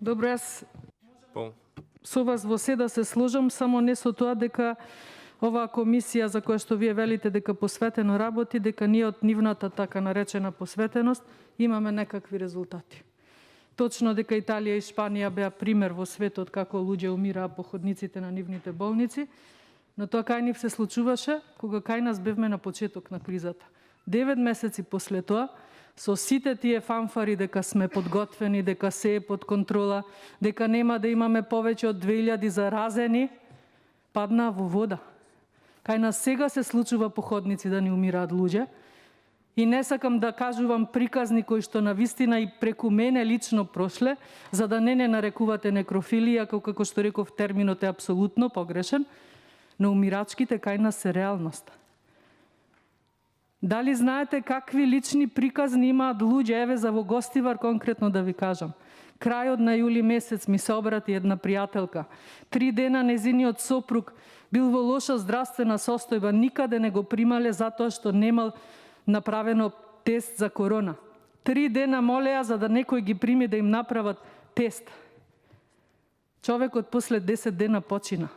Добро, јас По. со вас во се да се сложам, само не со тоа дека оваа комисија за која што вие велите дека посветено работи, дека ние од нивната така наречена посветеност имаме некакви резултати. Точно дека Италија и Шпанија беа пример во светот како луѓе умираа по ходниците на нивните болници, но тоа кај нив се случуваше кога кај нас бевме на почеток на кризата. 9 месеци после тоа, со сите тие фанфари дека сме подготвени, дека се е под контрола, дека нема да имаме повеќе од 2000 заразени, паднаа во вода. Кај нас сега се случува по ходници да ни умираат луѓе. И не сакам да кажувам приказни кои што навистина и преку мене лично прошле, за да не нарекувате некрофилија, како што реков, терминот е апсолутно погрешен, но умирачките кај нас се реалност. Дали знаете какви лични приказни имаат луѓе? Еве за во Гостивар конкретно да ви кажам. Крајот на јули месец ми се обрати една пријателка. 3 дена незиниот сопруг бил во лоша здравствена состојба, никаде не го примале затоа што немал направено тест за корона. 3 дена молеа за да некој ги прими да им направат тест. Човекот после 10 дена почина.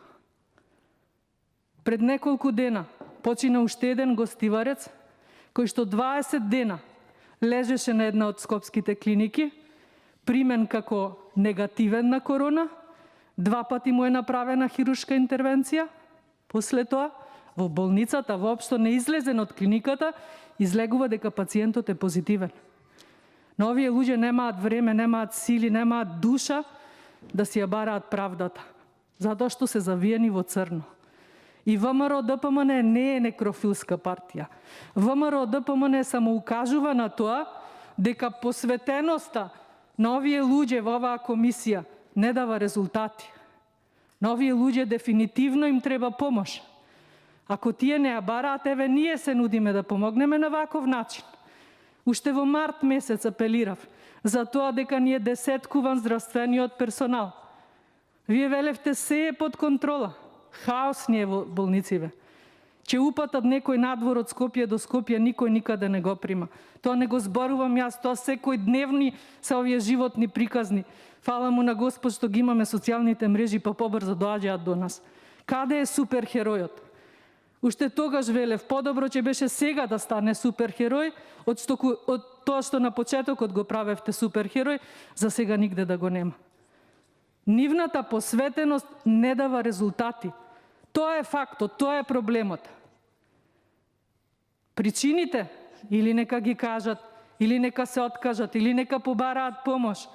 Пред неколку дена почина уште еден гостиварец, кој што 20 дена лежеше на една од скопските клиники, примен како негативен на корона, 2 пати му е направена хируршка интервенција, после тоа во болницата воопшто не излезен од клиниката, излегува дека пациентот е позитивен. Но овие луѓе немаат време, немаат сили, немаат душа да си ја бараат правдата, затоа што се завиени во црно. И ВМРО ДПМН не е некрофилска партија. ВМРО ДПМН само укажува на тоа дека посветеноста на овие луѓе во оваа комисија не дава резултати. На овие луѓе дефинитивно им треба помош. Ако тие не ја бараат, еве ние се нудиме да помогнеме на ваков начин. Уште во март месец апелирав за тоа дека ни е десеткуван здравствениот персонал. Вие велевте се е под контрола. Хаос ни е во болнициве. Че упатат некој надвор од Скопје до Скопје, никој никаде не го прима. Тоа не го зборувам јас, тоа секој дневни се овие животни приказни. Фала му на Господ што ги имаме социјалните мрежи, па побрзо доаѓаат до нас. Каде е суперхеројот? Уште тогаш велев, подобро ќе беше сега да стане суперхерој, од тоа што на почетокот го правевте суперхерој, за сега нигде да го нема. Нивната посветеност не дава резултати. Тоа е фактот, тоа е проблемот. Причините или нека ги кажат, или нека се откажат, или нека побараат помош.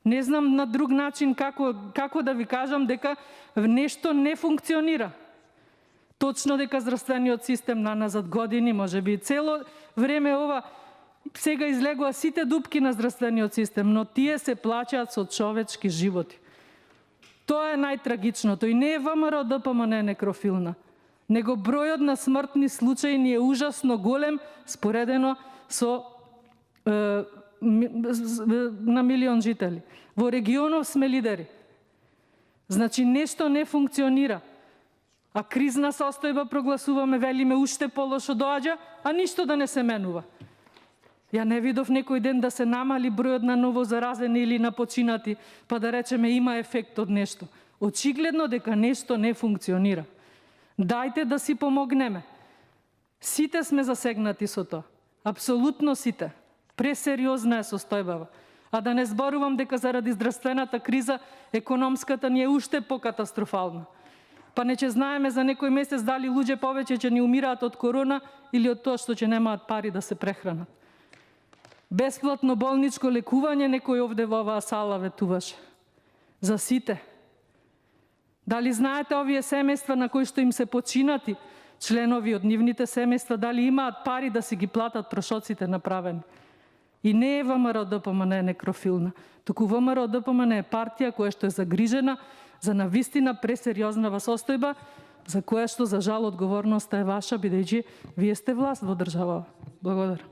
Не знам на друг начин како да ви кажам дека нешто не функционира. Точно дека здравствениот систем наназад години, може би цело време ова, сега излегува сите дупки на здравствениот систем, но тие се плаќаат со човечки животи. Тоа е најтрагичното и не е ВМРО ДПМН некрофилна, него бројот на смртни случаи ни е ужасно голем споредено со на милион жители. Во регионов сме лидери. Значи нешто не функционира. А кризна состојба прогласуваме, велиме уште полошо доаѓа, а ништо да не се менува. Ја не видов некој ден да се намали бројот на ново заразени или на починати, па да речеме има ефект од нешто. Очигледно дека нешто не функционира. Дајте да си помогнеме. Сите сме засегнати со тоа. Апсолутно сите. Пресериозна е состојбава. А да не зборувам дека заради здравствената криза, економската ни е уште покатастрофална. Па не ќе знаеме за некој месец дали луѓе повеќе ќе ни умираат од корона или од тоа што ќе немаат пари да се прехранат. Бесплатно болничко лекување некој овде во оваа сала ветуваше. За сите. Дали знаете овие семејства на кои што им се починати, членови од нивните семејства, дали имаат пари да си ги платат трошоците направени? И не е ВМРО ДПМН некрофилна, туку ВМРО ДПМН е партија која што е загрижена за навистина пресериозна состојба, за која што за жал одговорноста е ваша, бидејќи вие сте власт во држава. Благодарам.